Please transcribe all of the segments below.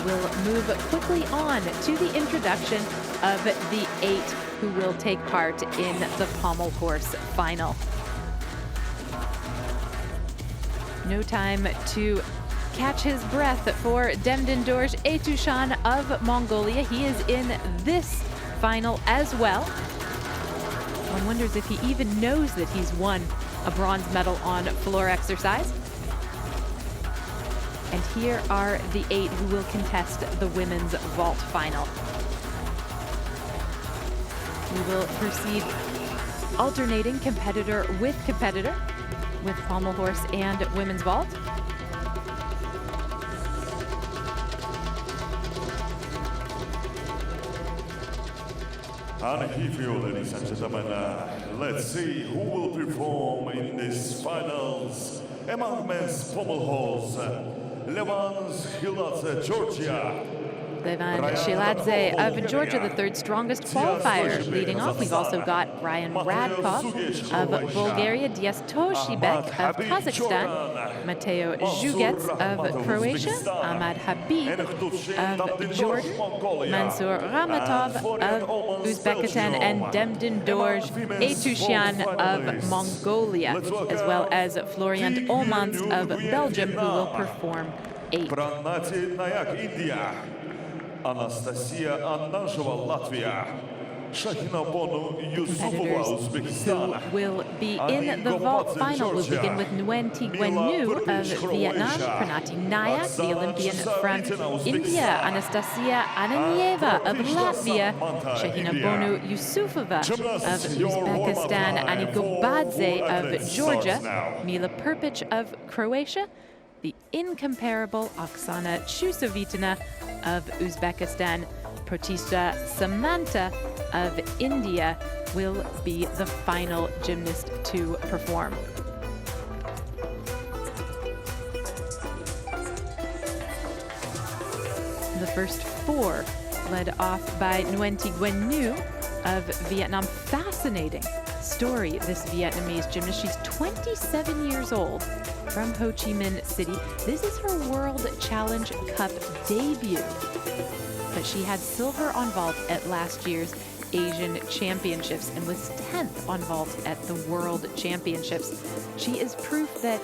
we'll move quickly on to the introduction of the 8 who will take part in the pommel horse final. No time to catch his breath for Demdindorj Etushan of Mongolia. He is in this final as well. One wonders if he even knows that he's won a bronze medal on floor exercise. And here are the 8 who will contest the women's vault final. We will proceed alternating competitor with pommel horse and women's vault. And here, ladies and gentlemen, let's see who will perform in this finals among men's pommel horse. Levan Shiladze, Georgia. Levan Shiladze of Georgia, the 3rd strongest qualifier. Leading off, we've also got Ryan Radkov of Bulgaria, Dias Toshibek of Kazakhstan, Mateo Zhugets of Croatia, Ahmad Habib of Jordan, Mansour Ramatov of Uzbekistan, and Demdindorj Etushan of Mongolia, as well as Florian Olmans of Belgium, who will perform 8. Anastasia Anansheva, Latvia. Competitors who will be in the vault final will begin with Nguyen Thi Nguyen Nhu of Vietnam, Pranati Nayak, the Olympian from India, Anastasia Ananyeva of Latvia, Shahina Bonu Yusufova of Uzbekistan, Ani Gobadze of Georgia, Mila Perpic of Croatia, the incomparable Oksana Chusovitina of Uzbekistan, Protista Samantha of India will be the final gymnast to perform. The first 4 led off by Nguyen Thi Nguyen Nhu of Vietnam. Fascinating story, this Vietnamese gymnast. She's 27 years old, from Ho Chi Minh City. This is her World Challenge Cup debut, but she had silver on vault at last year's Asian Championships and was 10th on vault at the World Championships. She is proof that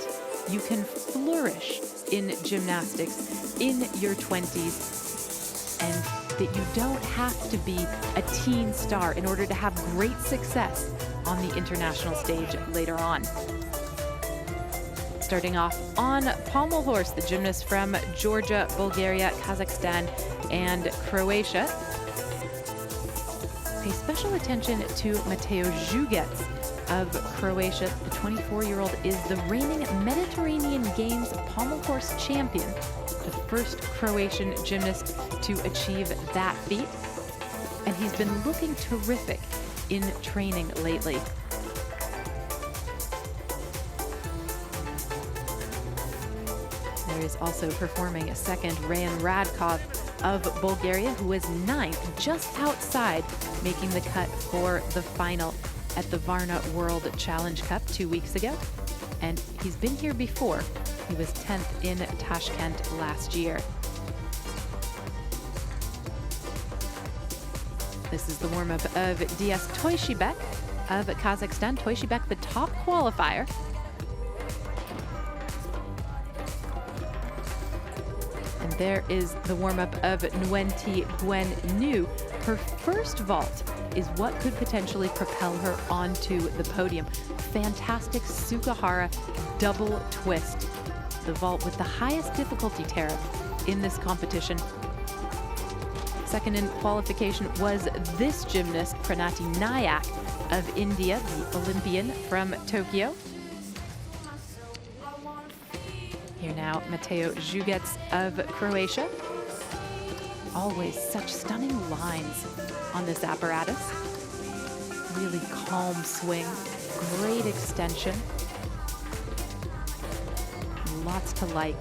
you can flourish in gymnastics in your 20s and that you don't have to be a teen star in order to have great success on the international stage later on. Starting off on pommel horse, the gymnasts from Georgia, Bulgaria, Kazakhstan, and Croatia. Pay special attention to Mateo Zhugets of Croatia. The 24-year-old is the reigning Mediterranean Games pommel horse champion, the first Croatian gymnast to achieve that feat. And he's been looking terrific in training lately. There is also performing a second Rayan Radkov of Bulgaria, who was 9th, just outside making the cut for the final at the Varna World Challenge Cup 2 weeks ago. And he's been here before. He was 10th in Tashkent last year. This is the warm-up of Dias Toshibek of Kazakhstan. Toshibek, the top qualifier. And there is the warm-up of Nguyen Thi Nguyen Nhu. Her first vault is what could potentially propel her onto the podium. Fantastic Sukahara double twist. The vault with the highest difficulty tariff in this competition. Second in qualification was this gymnast, Pranati Nayak of India, the Olympian from Tokyo. Here now, Mateo Zhugets of Croatia. Always such stunning lines on this apparatus. Really calm swing, great extension. Lots to like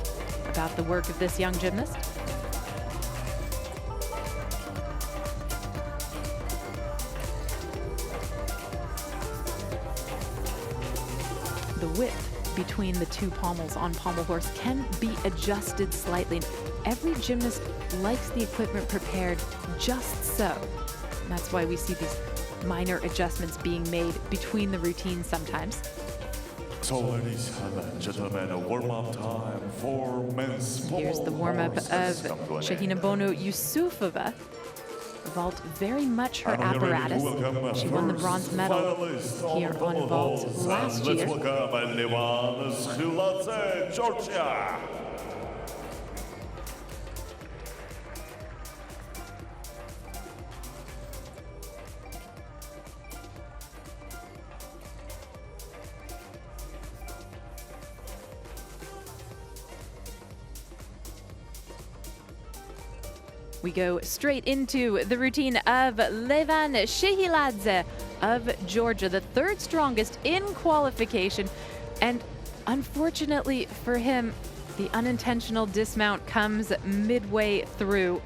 about the work of this young gymnast. The width between the two pommels on pommel horse can be adjusted slightly. every gymnast likes the equipment prepared just so. And that's why we see these minor adjustments being made between the routines sometimes. So, ladies and gentlemen, a warm-up time for men's pommel Here's the warm-up of horses come to an end. Shahina Yusufova. Vault very much her And are you ready to apparatus. welcome She won the first bronze medal finalist here the on pommel vault horse? last And let's year. welcome Levan Schiladze, Georgia. We go straight into the routine of Levan Shehiladze of Georgia, the third strongest in qualification. And unfortunately for him, the unintentional dismount comes midway through.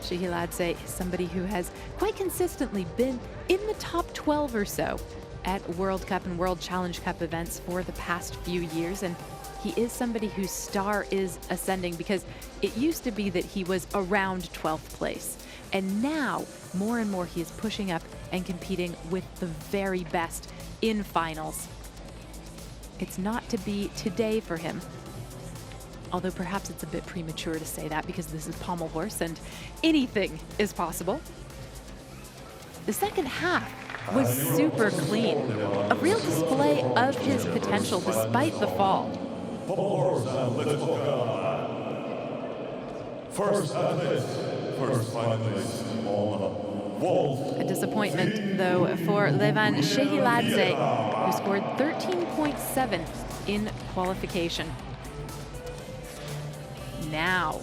Shehiladze is somebody who has quite consistently been in the top 12 or so at World Cup and World Challenge Cup events for the past few years. And he is somebody whose star is ascending, because it used to be that he was around 12th place. And now, more and more, he is pushing up and competing with the very best in finals. It's not to be today for him, although perhaps it's a bit premature to say that because this is pommel horse and anything is possible. The second half was super clean, a real display of his potential despite the fall. Pommel horse, and let's welcome first athlete, first finalist on vault. A disappointment, though, for Levan Shehiladze, who scored 13.7 in qualification. Now,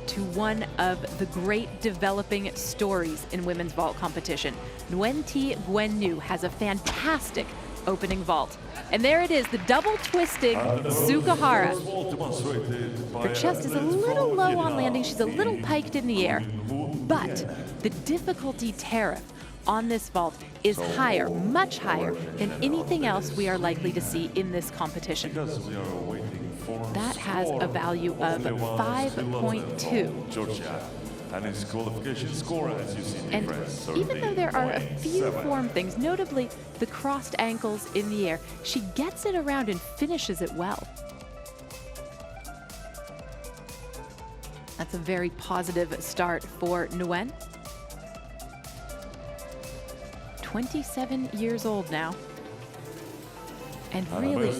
to one of the great developing stories in women's vault competition. Nguyen Gwen has a fantastic opening vault. And there it is, the double twisting Sukahara. Her chest is a little low on landing, she's a little piked in the air, but the difficulty tariff on this vault is higher, much higher than anything else we are likely to see in this competition. That has a value of 5.2. Georgia. And his qualification score, as you see, And even though there are a few form things, notably the crossed ankles in the air, she gets it around and finishes it well. That's a very positive start for Nguyen. 27 years old now. And really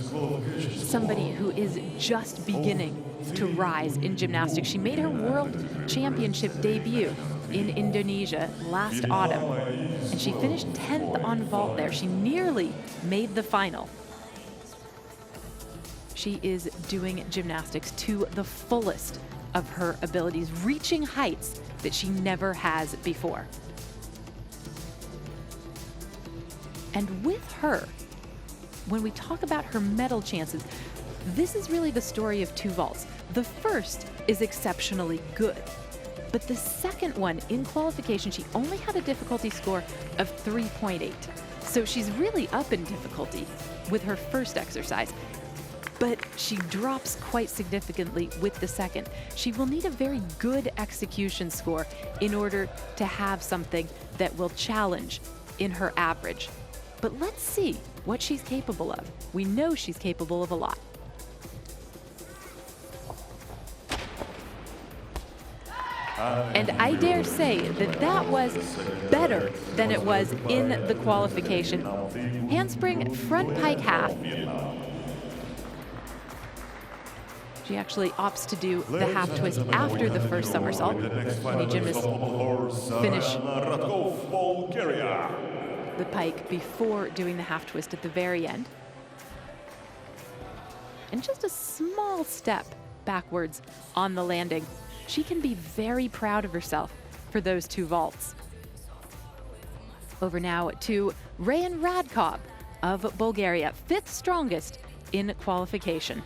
somebody who is just beginning to rise in gymnastics. She made her world championship debut in Indonesia last autumn, and she finished 10th on vault there. She nearly made the final. She is doing gymnastics to the fullest of her abilities, reaching heights that she never has before. And with her, when we talk about her medal chances, this is really the story of two vaults. The first is exceptionally good, but the second one in qualification, she only had a difficulty score of 3.8. So she's really up in difficulty with her first exercise, but she drops quite significantly with the second. She will need a very good execution score in order to have something that will challenge in her average. But let's see what she's capable of. We know she's capable of a lot. And I dare say that that was better than it was in the qualification. Handspring front pike half. She actually opts to do the half twist after the first somersault. Many gymnasts finish the pike before doing the half twist at the very end. And just a small step backwards on the landing. She can be very proud of herself for those two vaults. Over now to Rayan Radkov of Bulgaria, 5th strongest in qualification.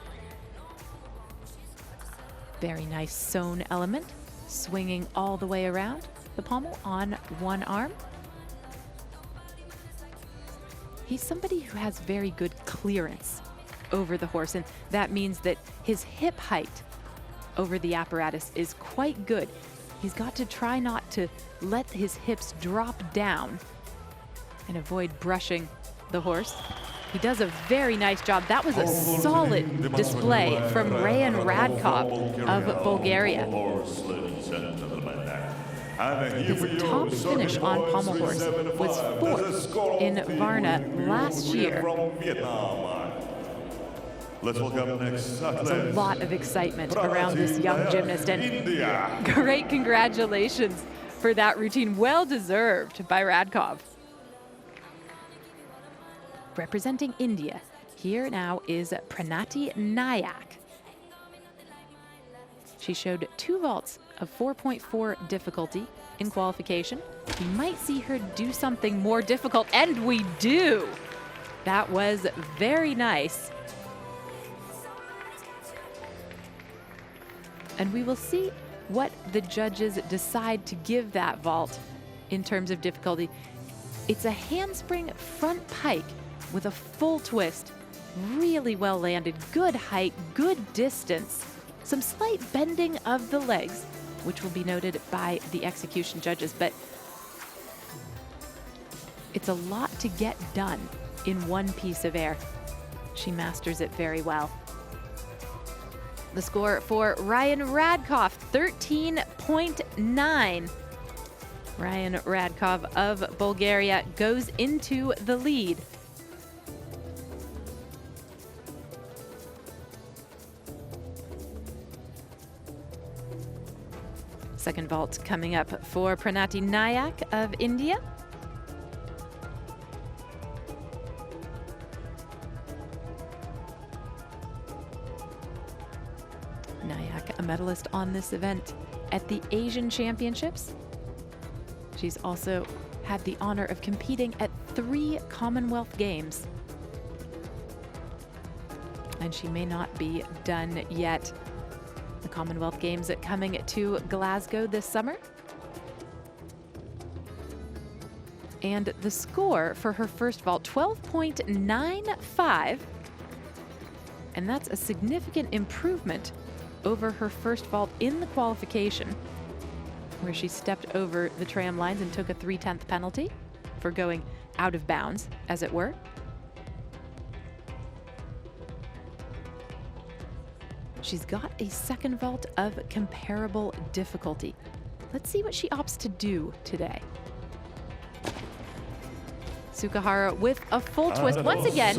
Very nice sewn element, swinging all the way around the pommel on one arm. He's somebody who has very good clearance over the horse, and that means that his hip height over the apparatus is quite good. He's got to try not to let his hips drop down and avoid brushing the horse. He does a very nice job. That was a solid display from Rayan Radkov of Bulgaria. His top finish on pommel horse was 4th in Varna last year. Let's welcome next athlete. There's a lot of excitement around this young gymnast, and great congratulations for that routine. Well deserved by Radkov. Representing India, here now is Pranati Nayak. She showed 2 vaults of 4.4 difficulty in qualification. We might see her do something more difficult, and we do. That was very nice. And we will see what the judges decide to give that vault in terms of difficulty. It's a handspring front pike with a full twist. Really well landed, good height, good distance. Some slight bending of the legs, which will be noted by the execution judges, but it's a lot to get done in one piece of air. She masters it very well. The score for Rayan Radkov, 13.9. Rayan Radkov of Bulgaria goes into the lead. Second vault coming up for Pranati Nayak of India. Nayak, a medalist on this event at the Asian Championships. She's also had the honor of competing at 3 Commonwealth Games. And she may not be done yet. The Commonwealth Games coming to Glasgow this summer. And the score for her first vault, 12.95. And that's a significant improvement over her first vault in the qualification, where she stepped over the tram lines and took a 3/10 penalty for going out of bounds, as it were. She's got a second vault of comparable difficulty. Let's see what she opts to do today. Sukahara with a full twist. Once again,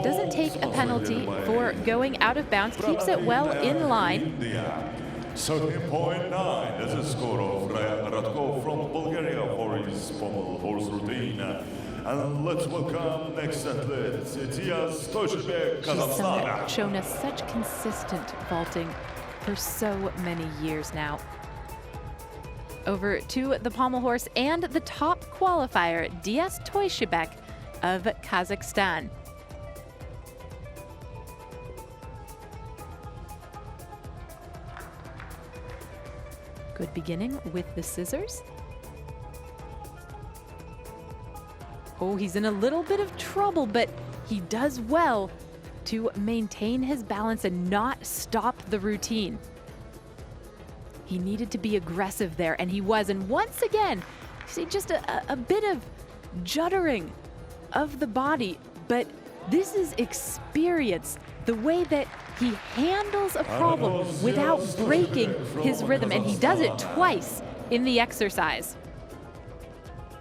doesn't take a penalty for going out of bounds, keeps it well in line. 13.9, that's a score of Rayan Radkov from Bulgaria for his pommel horse routine. And let's welcome next athlete, Tashkent, Kazakhstan. She's shown us such consistent vaulting for so many years now. Over to the pommel horse and the top qualifier, Tashkent of Kazakhstan. Good beginning with the scissors. Oh, he's in a little bit of trouble, but he does well to maintain his balance and not stop the routine. He needed to be aggressive there, and he was. And once again, you see just a bit of juddering of the body, but this is experience. The way that he handles a problem without breaking his rhythm, and he does it twice in the exercise.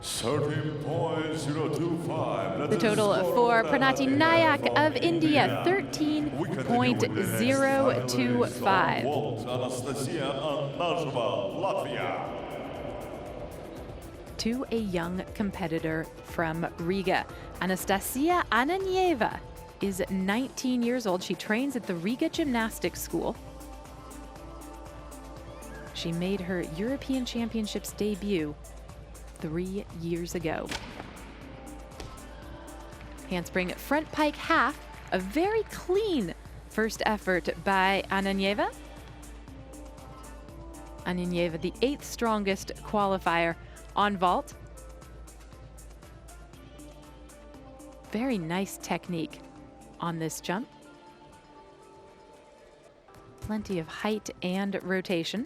13.025. The total for Pranati Nayak of India, 13.025. To a young competitor from Riga, Anastasia Ananyeva is 19 years old. She trains at the Riga Gymnastics School. She made her European Championships debut 3 years ago. Handspring front pike half, a very clean first effort by Ananyeva. Ananyeva, the 8th strongest qualifier on vault. Very nice technique on this jump. plenty of height and rotation.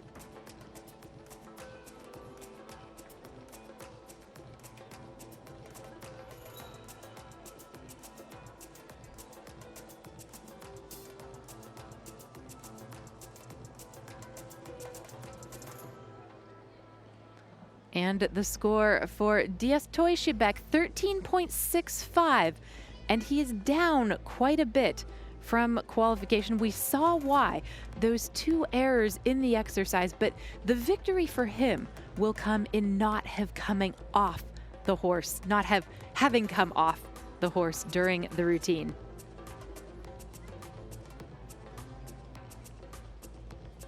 And the score for Diaz-Toishibek, 13.65. And he is down quite a bit from qualification. We saw why, those two errors in the exercise, but the victory for him will come in not have coming off the horse, not having come off the horse during the routine.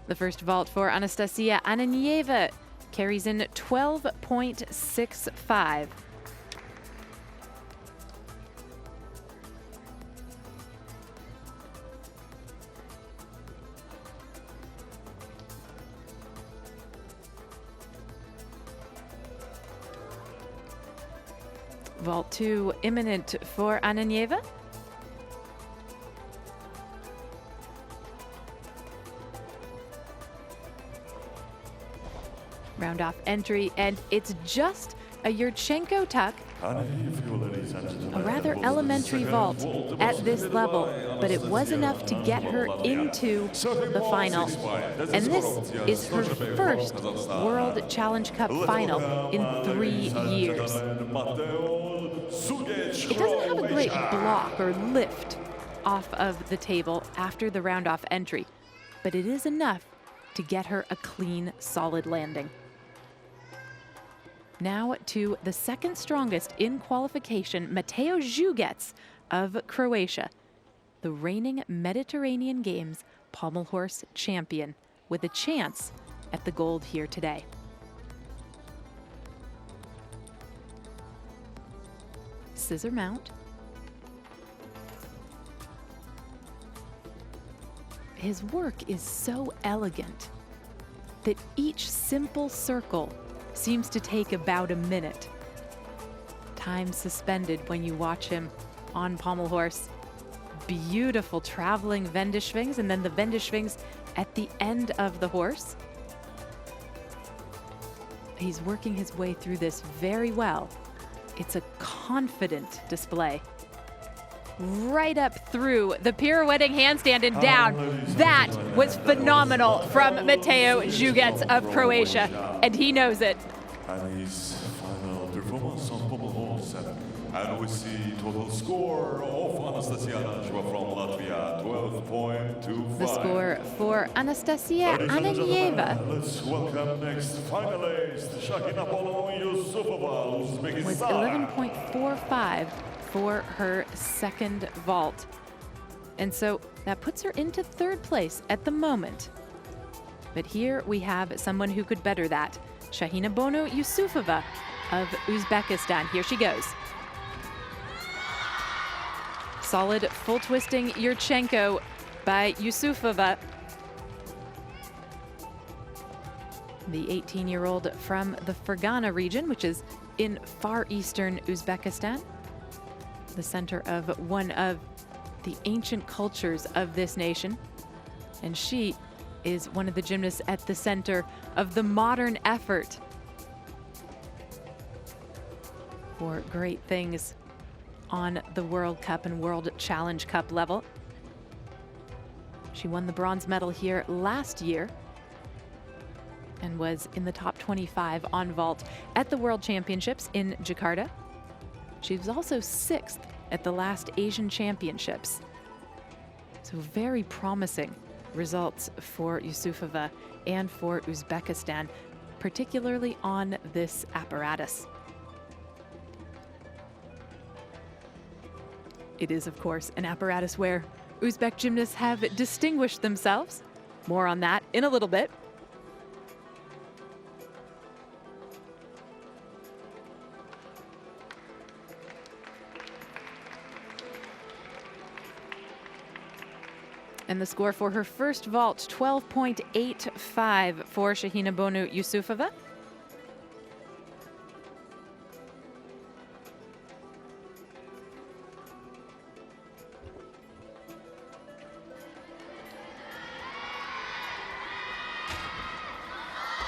The first vault for Anastasia Ananieva carries in 12.65. Vault 2 imminent for Ananieva. Round off entry, and it's just a Yurchenko tuck, a rather elementary vault at this level, but it was enough to get her into the final. And this is her first World Challenge Cup final in 3 years. It doesn't have a great block or lift off of the table after the round off entry, but it is enough to get her a clean, solid landing. Now to the second strongest in qualification, Mateo Zugets of Croatia, the reigning Mediterranean Games pommel horse champion, with a chance at the gold here today. Scissor mount. His work is so elegant that each simple circle seems to take about a minute. Time suspended when you watch him on pommel horse. Beautiful traveling Wendeschwings, and then the Wendeschwings at the end of the horse. He's working his way through this very well. It's a confident display. Right up through the pirouetting handstand and down. That was phenomenal from Mateo Zugets of Croatia, and he knows it. And his final performance on pommel horse. And we see total score of Anastasia Ananieva from Latvia, 12.25. The score for Anastasia Ananieva let's welcome next finalist, Shahina Yusufova, Uzbekistan. was 11.45 for her second vault. And so that puts her into third place at the moment. But here we have someone who could better that. Shahina Yusufova of Uzbekistan. Here she goes. Solid full twisting Yurchenko by Yusufova. The 18-year-old from the Fergana region, which is in far eastern Uzbekistan, the center of one of the ancient cultures of this nation. And she is one of the gymnasts at the center of the modern effort for great things on the World Cup and World Challenge Cup level. She won the bronze medal here last year and was in the top 25 on vault at the World Championships in Jakarta. She was also 6th at the last Asian Championships. So very promising results for Yusufova and for Uzbekistan, particularly on this apparatus. It is, of course, an apparatus where Uzbek gymnasts have distinguished themselves. More on that in a little bit. And the score for her first vault, 12.85 for Shahina Yusufova.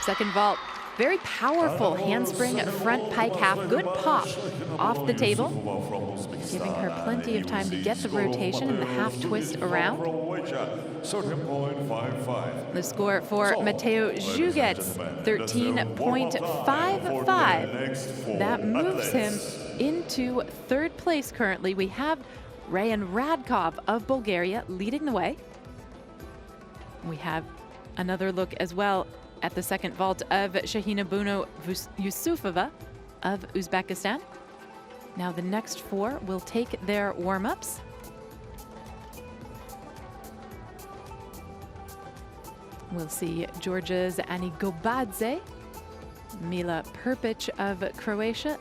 Second vault, very powerful handspring front pike half, good pop off the table, giving her plenty of time to get the rotation and the half twist around. The score for Mateo Juget's 13.55. That moves him into third place currently. We have Rayan Radkov of Bulgaria leading the way. We have another look as well at the second vault of Shahina Buno Yusufova of Uzbekistan. Now the next four will take their warm-ups. We'll see Georgia's Ani Gobadze, Mila Perpic of Croatia,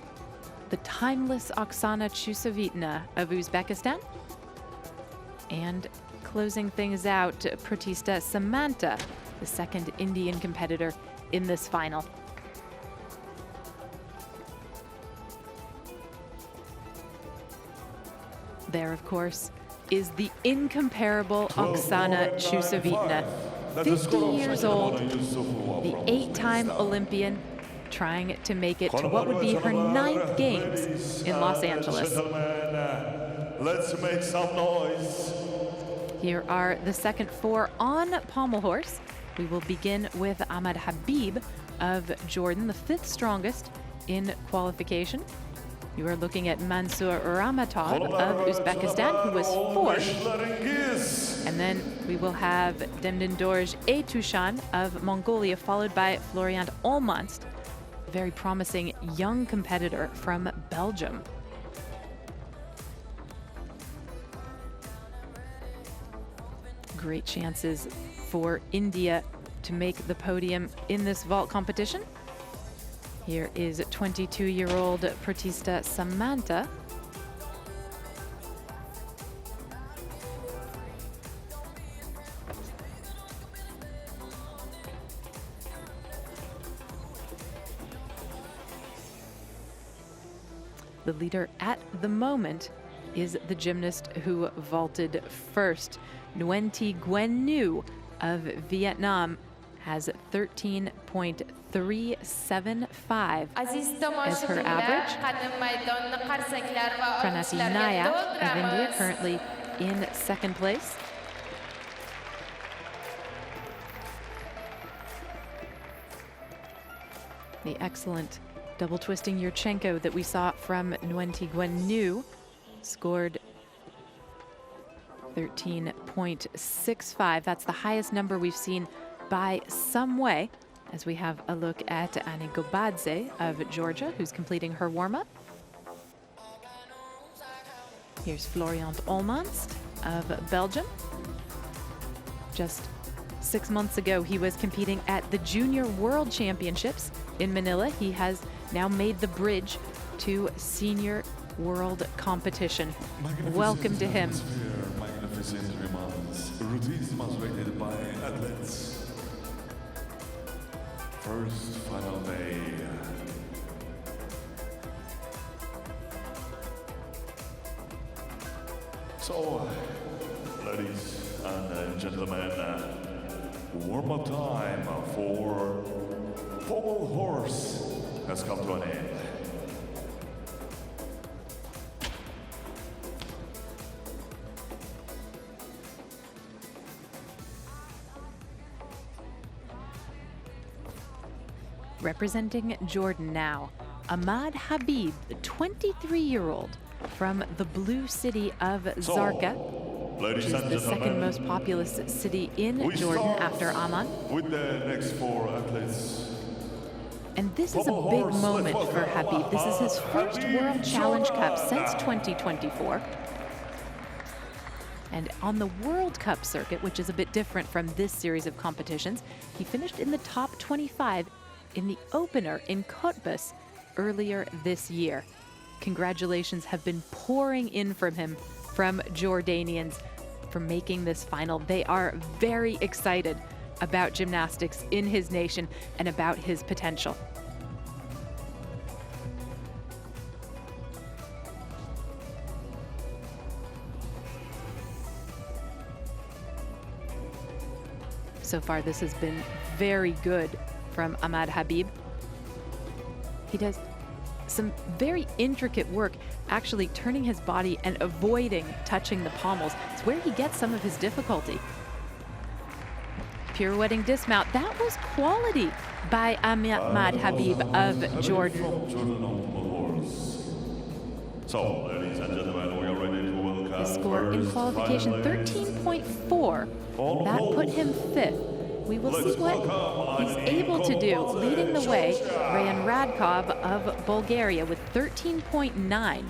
the timeless Oksana Chusovitna of Uzbekistan, and closing things out, Pratista Samanta, the second Indian competitor in this final. There, of course, is the incomparable Oksana Chusovitna, 50 years old, the 8-time Olympian, trying to make it to what would be her 9th games in Los Angeles. Let's make some noise. Here are the second four on pommel horse. We will begin with Ahmad Habib of Jordan, the 5th strongest in qualification. You are looking at Mansour Ramatov of Uzbekistan, who was 4th. And then we will have Demdindorj Etushan of Mongolia, followed by Florian Olmanst, a very promising young competitor from Belgium. Great chances for India to make the podium in this vault competition. Here is 22-year-old Pratista Samanta. The leader at the moment is the gymnast who vaulted first. Nguyen Nguyen Nhu of Vietnam has 13.375 as her average. Pranati Nayak of India currently in second place. The excellent double twisting Yurchenko that we saw from Nguyen Nguyen Nhu scored 13.65. That's the highest number we've seen by some way, as we have a look at Ani Gobadze of Georgia, who's completing her warm-up. Here's Florian Olmanst of Belgium. Just 6 months ago, he was competing at the Junior World Championships in Manila. He has now made the bridge to Senior World Competition. Welcome to him. Magnificent routines demonstrated by athletes. First final day. So, ladies and gentlemen, warm-up time for pommel horse has come to an end. Representing Jordan now, Ahmad Habib, the 23-year-old from the blue city of Zarqa, which is the second most populous city in Jordan after Amman. With the next 4 athletes. And this is a big moment for Habib. This is his first World Challenge Cup since 2024. And on the World Cup circuit, which is a bit different from this series of competitions, he finished in the top 25 in the opener in Cottbus earlier this year. Congratulations have been pouring in from him, from Jordanians, for making this final. They are very excited about gymnastics in his nation and about his potential. So far, this has been very good from Ahmad Habib. He does some very intricate work, actually turning his body and avoiding touching the pommels. It's where he gets some of his difficulty. Pirouetting dismount, that was quality by Ahmad Habib of Jordan. So, ladies and gentlemen, we are ready to welcome The score in qualification, 13.4. That put him fifth. We will see what he's able to do. Leading the way, Rayan Radkov of Bulgaria with 13.9.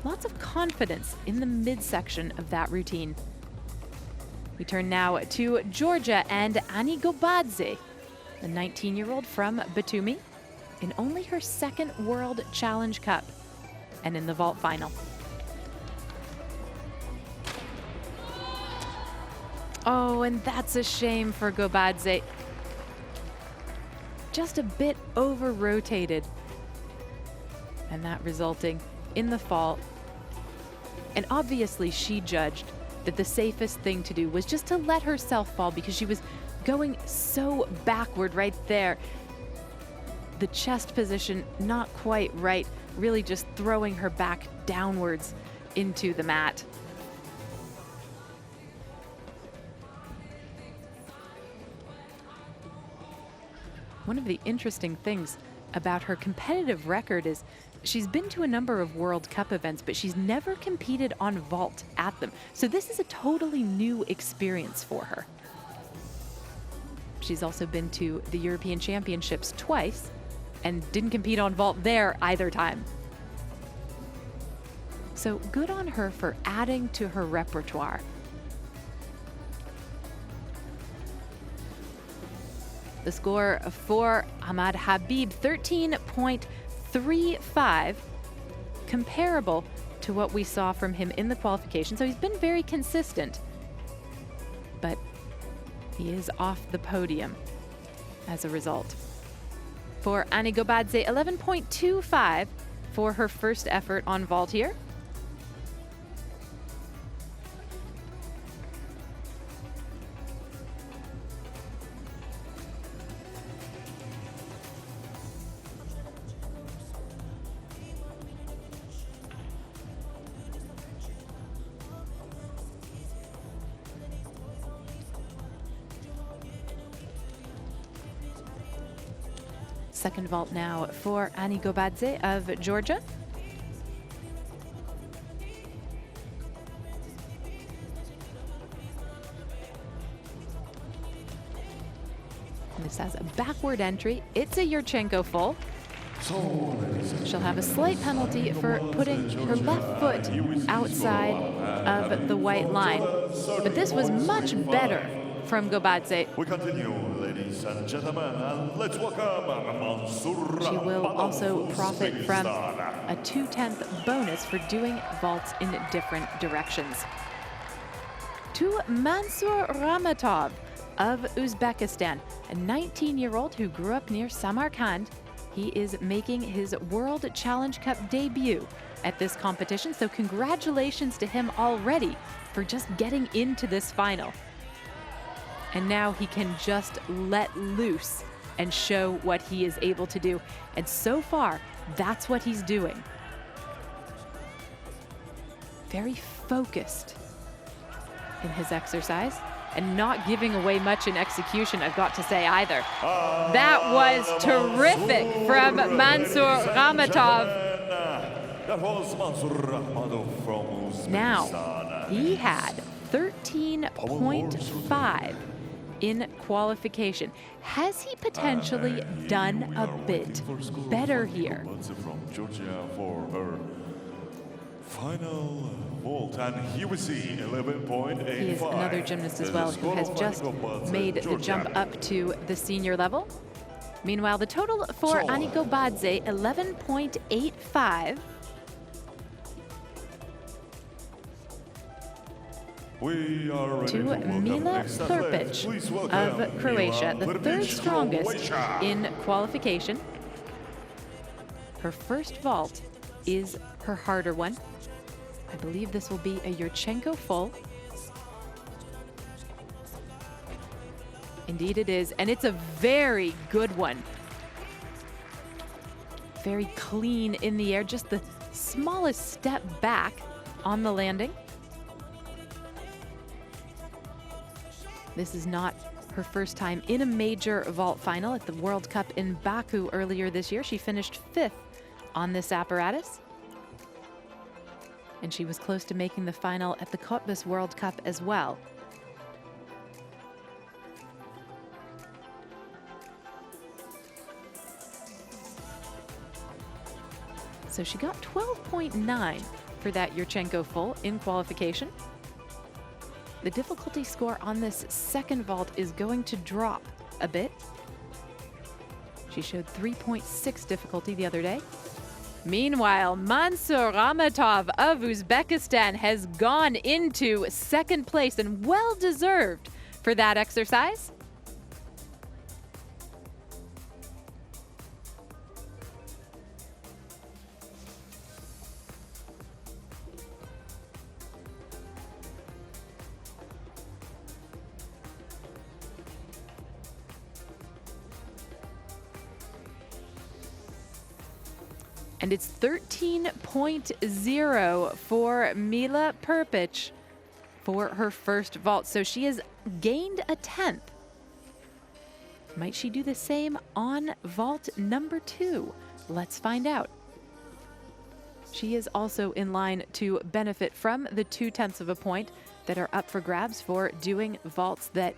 Lots of confidence in the midsection of that routine. We turn now to Georgia and Ani Gobadze, the 19-year-old from Batumi, in only her second World Challenge Cup and in the vault final. Oh, and that's a shame for Gobadze. Just a bit over-rotated, and that resulting in the fall. And obviously she judged that the safest thing to do was just to let herself fall because she was going so backward right there. The chest position not quite right, really just throwing her back downwards into the mat. One of the interesting things about her competitive record is she's been to a number of World Cup events, but she's never competed on vault at them. So this is a totally new experience for her. She's also been to the European Championships twice and didn't compete on vault there either time. So good on her for adding to her repertoire. The score for Ahmad Habib, 13.35, comparable to what we saw from him in the qualification. So he's been very consistent, but he is off the podium as a result. For Ani Gobadze, 11.25 for her first effort on vault here. Second vault now for Ani Gobadze of Georgia. And this has a backward entry. It's a Yurchenko full. She'll have a slight penalty for putting her left foot outside of the white line. But this was much better from Gobadze. We continue, ladies and gentlemen, and let's welcome Mansour. She will also profit from a 2/10 bonus for doing vaults in different directions. To Mansour Ramatov of Uzbekistan, a 19-year-old who grew up near Samarkand. He is making his World Challenge Cup debut at this competition, so congratulations to him already for just getting into this final. And now he can just let loose and show what he is able to do. And so far, that's what he's doing. Very focused in his exercise and not giving away much in execution, I've got to say either. That was terrific from Mansour Ramatov. That was Mansour Ramatov from Uzbekistan. Now, he had 13.5 in qualification. Has he potentially done a bit better here? From Georgia for her final vault, and here we see 11.85. He is another gymnast as well who has just made the jump up to the senior level. Meanwhile, the total for Ani Gobadze, 11.85. We are ready to Mila Thurpic of Croatia, the third strongest in qualification. Her first vault is her harder one. I believe this will be a Yurchenko full. Indeed it is, and it's a very good one. Very clean in the air, just the smallest step back on the landing. This is not her first time in a major vault final at the World Cup in Baku earlier this year. She finished 5th on this apparatus. And she was close to making the final at the Cottbus World Cup as well. So she got 12.9 for that Yurchenko full in qualification. The difficulty score on this second vault is going to drop a bit. She showed 3.6 difficulty the other day. Meanwhile, Mansur Ramatov of Uzbekistan has gone into second place, and well deserved for that exercise. And it's 13.0 for Mila Perpic for her first vault. So she has gained a 10th. Might she do the same on vault number 2? Let's find out. She is also in line to benefit from the 0.2 of a point that are up for grabs for doing vaults that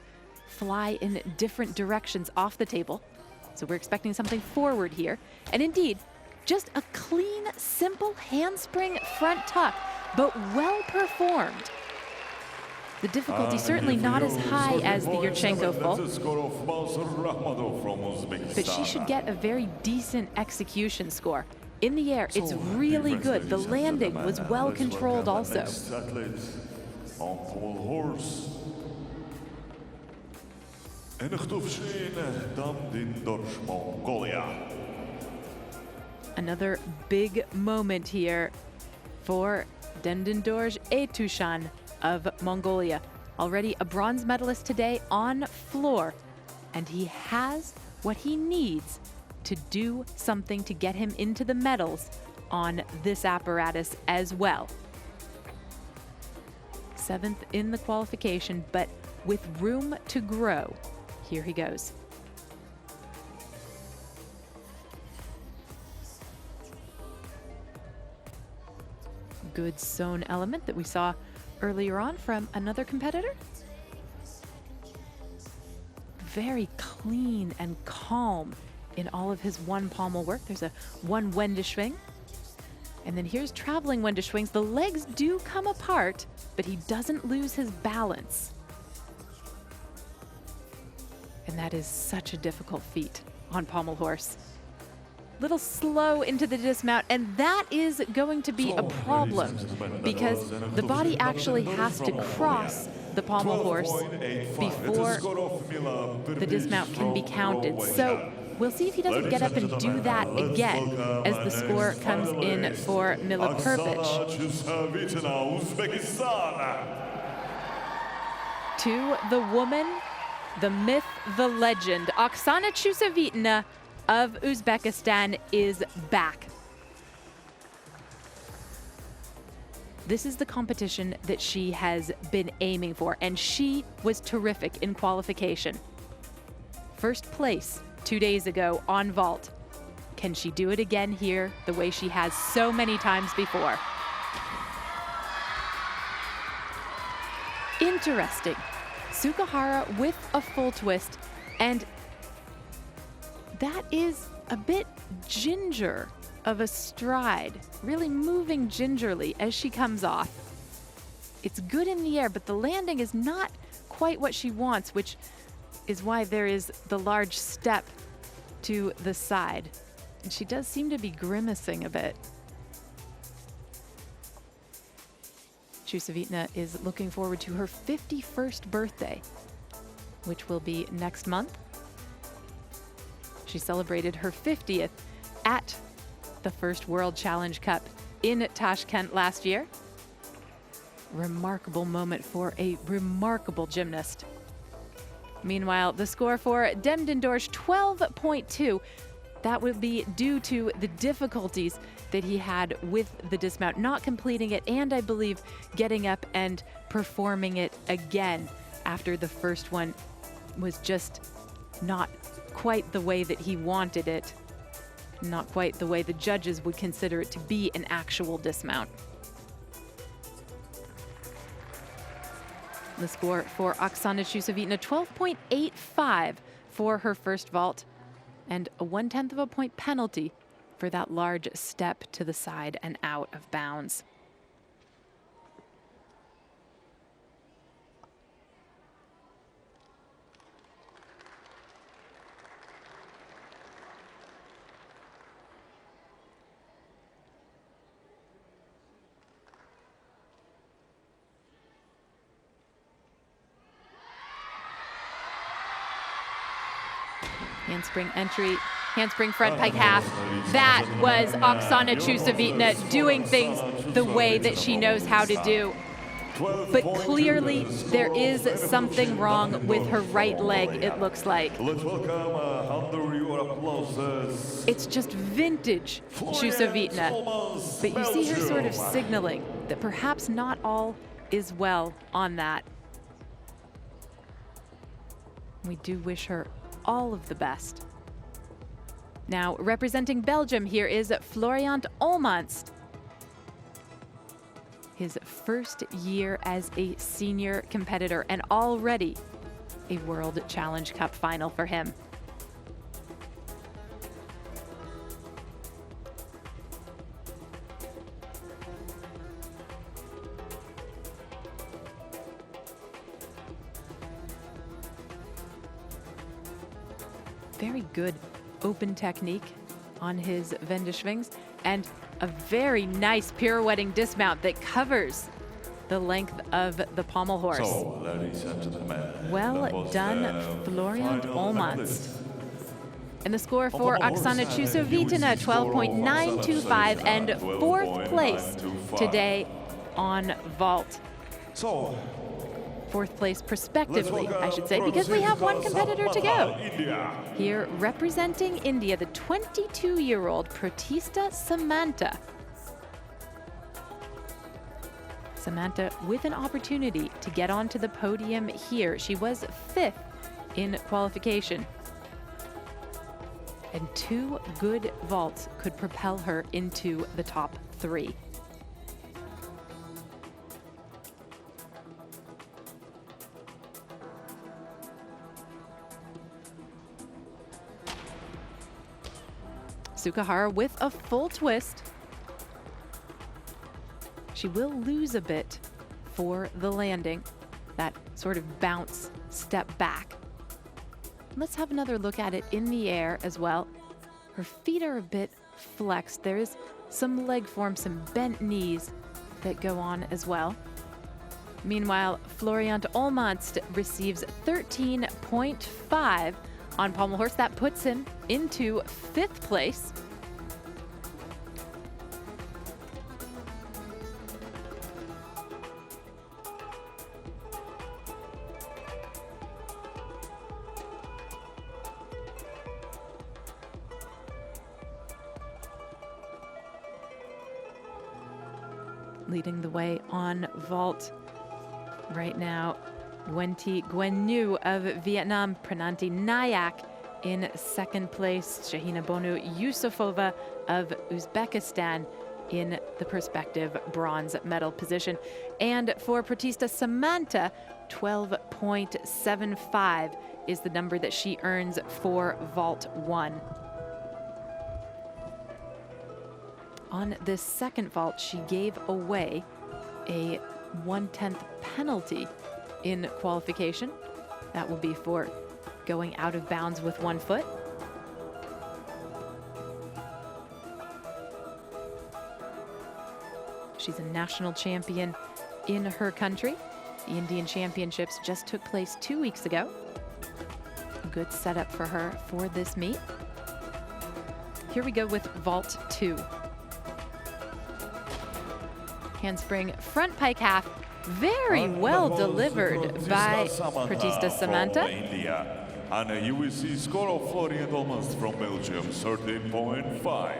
fly in different directions off the table. So we're expecting something forward here. And indeed, just a clean, simple handspring front tuck, but well performed. The difficulty certainly not as high as the Yurchenko full, but she should get a very decent execution score. In the air, it's really good. The landing was well controlled also. Another big moment here for Dendendorj Etushan of Mongolia. Already a bronze medalist today on floor, and he has what he needs to do something to get him into the medals on this apparatus as well. 7th in the qualification, but with room to grow. Here he goes. Good sewn element that we saw earlier on from another competitor. Very clean and calm in all of his one pommel work. There's a one Wendeschwing. And then here's traveling Wendeschwings. The legs do come apart, but he doesn't lose his balance. And that is such a difficult feat on pommel horse. Little slow into the dismount, and that is going to be a problem because the body actually has to cross the pommel horse before the dismount can be counted. So we'll see if he doesn't get up and do that again as the score comes in for Mila Perpic. To the woman, the myth, the legend, Oksana Chusevitna of Uzbekistan is back. This is the competition that she has been aiming for, and she was terrific in qualification. First place 2 days ago on vault. Can she do it again here the way she has so many times before? Interesting. Sukahara with a full twist, and that is a bit ginger of a stride, really moving gingerly as she comes off. It's good in the air, but the landing is not quite what she wants, which is why there is the large step to the side. And she does seem to be grimacing a bit. Chusevitna is looking forward to her 51st birthday, which will be next month. She celebrated her 50th at the first World Challenge Cup in Tashkent last year. Remarkable moment for a remarkable gymnast. Meanwhile, the score for Demdendorsch, 12.2. That would be due to the difficulties that he had with the dismount, not completing it, and I believe getting up and performing it again after the first one was just not quite the way that he wanted it, not quite the way the judges would consider it to be an actual dismount. The score for Oksana Chusovitna, 12.85 for her first vault, and a 1/10 of a point penalty for that large step to the side and out of bounds. Handspring entry, handspring front pike half. That was Oksana Chusovitna doing things the way that she knows how to do. But clearly there is something wrong with her right leg, it looks like. It's just vintage Chusovitna. But you see her sort of signaling that perhaps not all is well on that. We do wish her all of the best. Now, representing Belgium here is Florian Olmans. His first year as a senior competitor and already a World Challenge Cup final for him. Very good open technique on his Wendeschwings, and a very nice pirouetting dismount that covers the length of the pommel horse. So, ladies and gentlemen, Well done, Florian Olmans. And the score for Oksana Chusovitna, 12.925, and fourth place today on vault. So, Fourth place prospectively, I should say, because we have one competitor to go. Here, representing India, the 22-year-old Pratista Samanta. Samanta with an opportunity to get onto the podium here. She was 5th in qualification. And 2 good vaults could propel her into the top 3. Sukahara with a full twist. She will lose a bit for the landing, that sort of bounce step back. Let's have another look at it in the air as well. Her feet are a bit flexed. There is some leg form, some bent knees that go on as well. Meanwhile, Florian Olmans receives 13.5 on pommel horse. That puts him into 5th place. Leading the way on vault right now, Nguyen Nhu of Vietnam, Prananti Nayak in 2nd place, Shahina Bonu Yusufova of Uzbekistan in the prospective bronze medal position. And for Pratista Samanta, 12.75 is the number that she earns for vault 1. On this second vault, she gave away a 1/10 penalty in qualification. That will be for going out of bounds with 1 foot. She's a national champion in her country. The Indian Championships just took place 2 weeks ago. A good setup for her for this meet. Here we go with vault 2. Handspring front pike half, Very well delivered by Pratista Samantha. India. And you will see score of Florian Dolmans from Belgium, 13.5.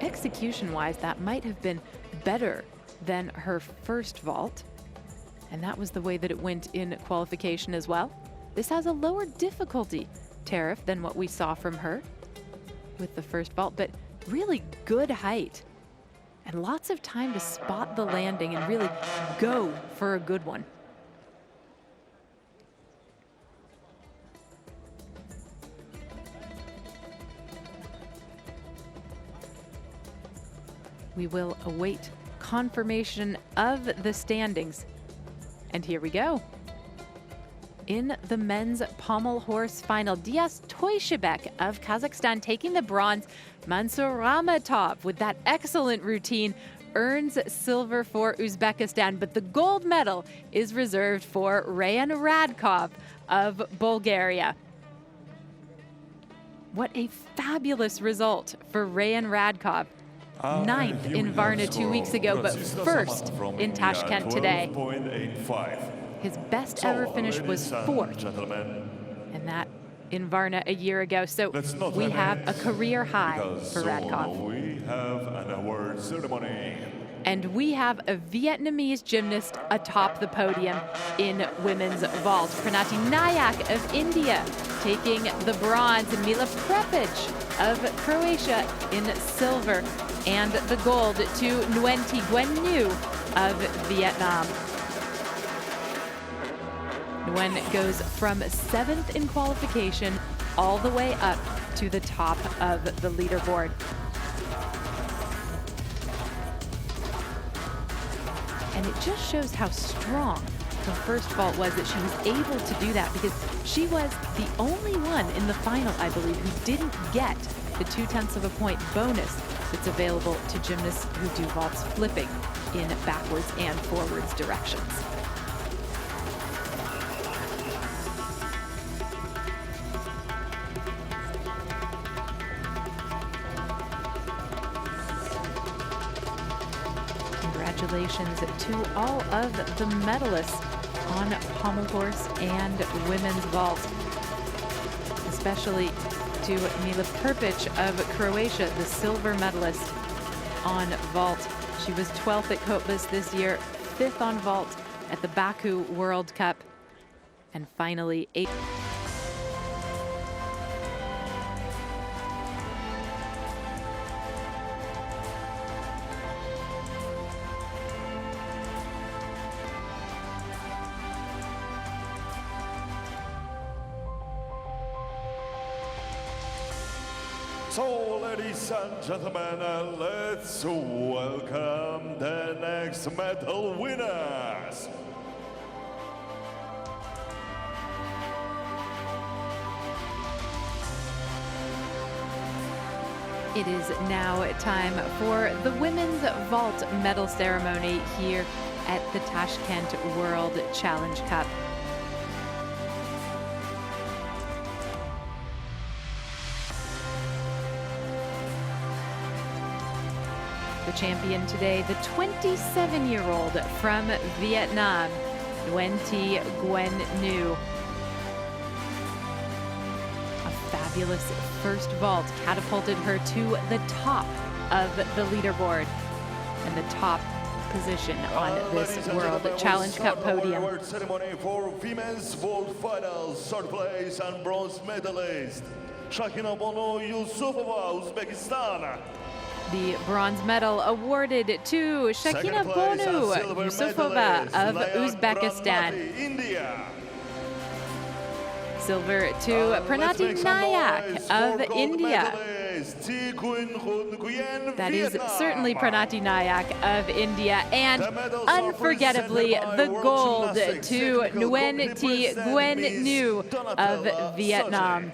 Execution-wise, that might have been better than her first vault. And that was the way that it went in qualification as well. This has a lower difficulty tariff than what we saw from her with the first vault, but really good height and lots of time to spot the landing and really go for a good one. We will await confirmation of the standings. And here we go. In the men's pommel horse final, Dias Toyshabek of Kazakhstan taking the bronze. Mansur Ramatov with that excellent routine earns silver for Uzbekistan, but the gold medal is reserved for Rayan Radkov of Bulgaria. What a fabulous result for Rayan Radkov. Ninth in Varna 2 weeks ago, but first in Tashkent today. His best ever finish was fourth, and that in Varna a year ago. So we have a career high for Radkov. We have an award ceremony. And we have a Vietnamese gymnast atop the podium in women's vault. Pranati Nayak of India taking the bronze, and Mila Prepic of Croatia in silver, and the gold to Nguyen Thi Nguyen Nhu of Vietnam. Nguyen goes from 7th in qualification all the way up to the top of the leaderboard. And it just shows how strong her first vault was, that she was able to do that, because she was the only one in the final, I believe, who didn't get the 0.2 of a point bonus that's available to gymnasts who do vaults flipping in backwards and forwards directions. Congratulations to all of the medalists on pommel horse and women's vault, especially to Mila Prpic of Croatia, the silver medalist on vault. She was 12th at Kotbus this year, 5th on vault at the Baku World Cup, and finally 8th. So, ladies and gentlemen, let's welcome the next medal winners. It is now time for the women's vault medal ceremony here at the Tashkent World Challenge Cup. The champion today, the 27-year-old from Vietnam, Nguyen Thi Nguyen Nhu. A fabulous first vault catapulted her to the top of the leaderboard and the top position on this World Challenge Cup podium. Award ceremony for women's vault finals, third place and bronze medalist Shakina Bono Yusufova, Uzbekistan. The bronze medal awarded to Shakina Bonu Yusufova of Uzbekistan. India. Silver to Pranati Nayak of India. That is certainly Pranati Nayak of India. And unforgettably, the gold to Nguyen Thi Nguyen Nhu of Vietnam.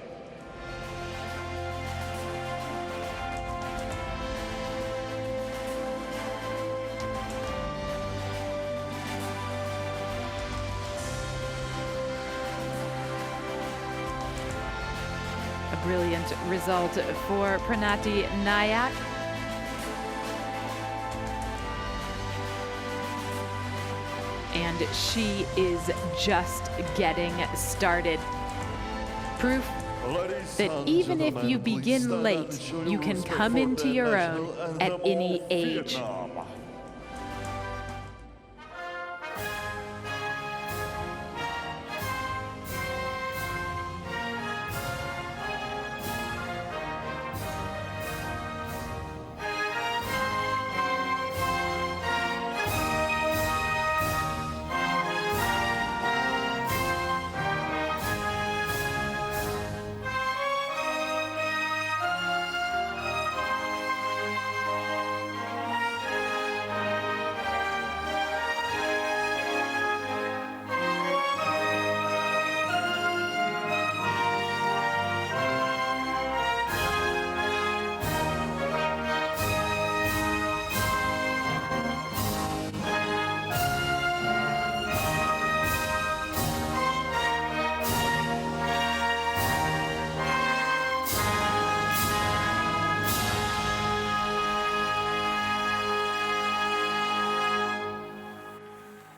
Brilliant result for Pranati Nayak. and she is just getting started. Proof that even if you begin late, you can come into your own at any age.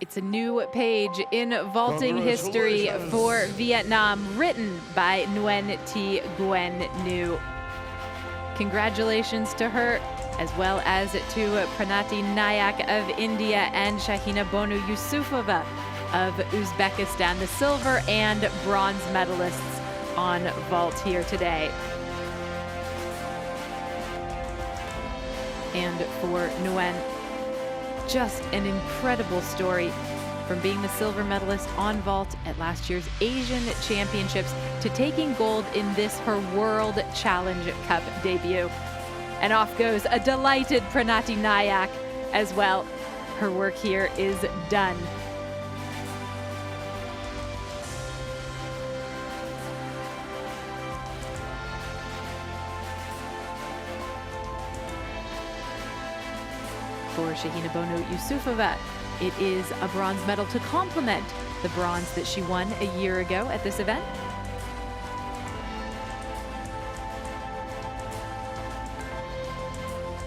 It's a new page in vaulting history for Vietnam, written by Nguyen Thi Nguyen Nhu. Congratulations to her, as well as to Pranati Nayak of India and Shahina Bonu Yusufova of Uzbekistan, the silver and bronze medalists on vault here today. And for Nguyen, just an incredible story, from being the silver medalist on vault at last year's Asian Championships to taking gold in this, her World Challenge Cup debut. And off goes a delighted Pranati Nayak as well. Her work here is done. For Shahina Bonu Yusufova, it is a bronze medal to complement the bronze that she won a year ago at this event.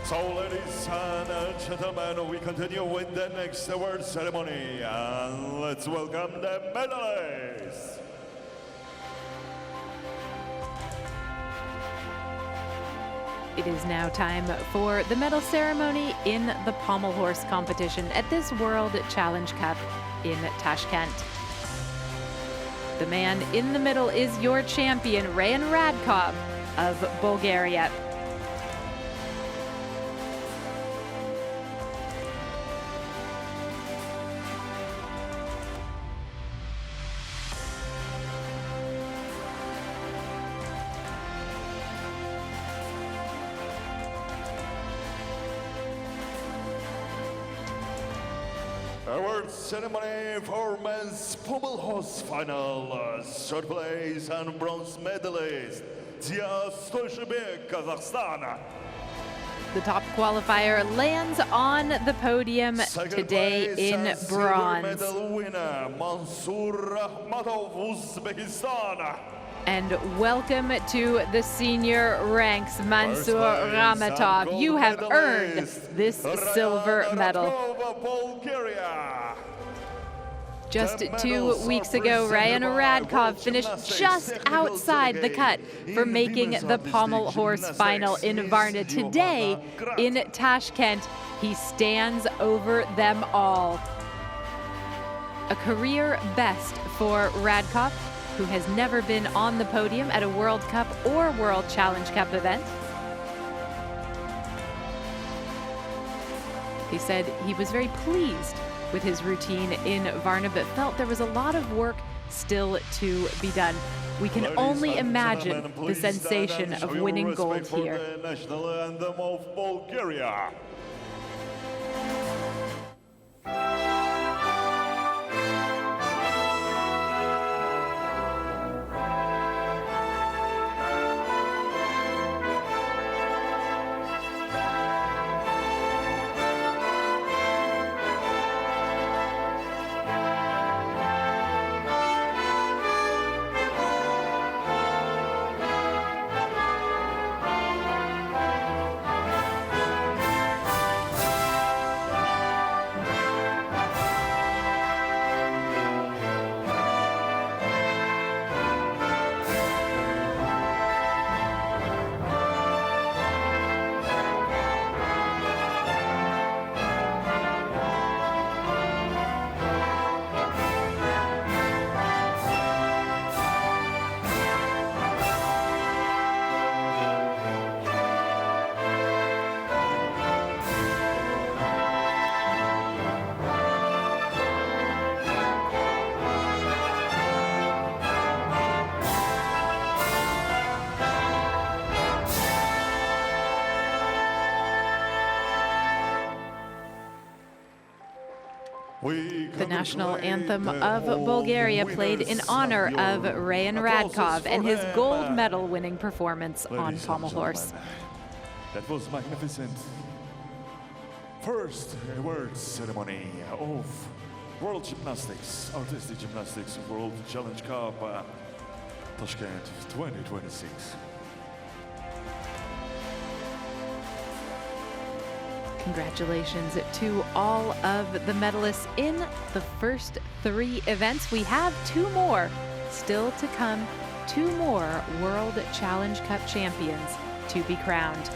So, ladies and gentlemen, we continue with the next award ceremony, and let's welcome the medalists. It is now time for the medal ceremony in the pommel horse competition at this World Challenge Cup in Tashkent. The man in the middle is your champion, Rayan Radkov of Bulgaria. Award ceremony for men's pommel horse final. Third place and bronze medalist, Dia Stolshebek, Kazakhstan. The top qualifier lands on the podium today in bronze. Silver medal winner, Mansour Ahmadov, Uzbekistan. And welcome to the senior ranks, Mansour Ramatov. You have earned this silver medal. Just 2 weeks ago, Rayan Radkov finished just outside the cut for making the pommel horse final in Varna. Today, in Tashkent, he stands over them all. A career best for Radkov, who has never been on the podium at a World Cup or World Challenge Cup event. He said he was very pleased with his routine in Varna, but felt there was a lot of work still to be done. We can only imagine the sensation of winning gold here. The national anthem of Bulgaria. The national anthem of Bulgaria played in honor of Rayan Radkov and his gold medal winning performance on pommel horse. That was magnificent. First awards ceremony of World Gymnastics, Artistic Gymnastics World Challenge Cup, Tashkent 2026. Congratulations to all of the medalists in the first 3 events. We have 2 more still to come, 2 more World Challenge Cup champions to be crowned.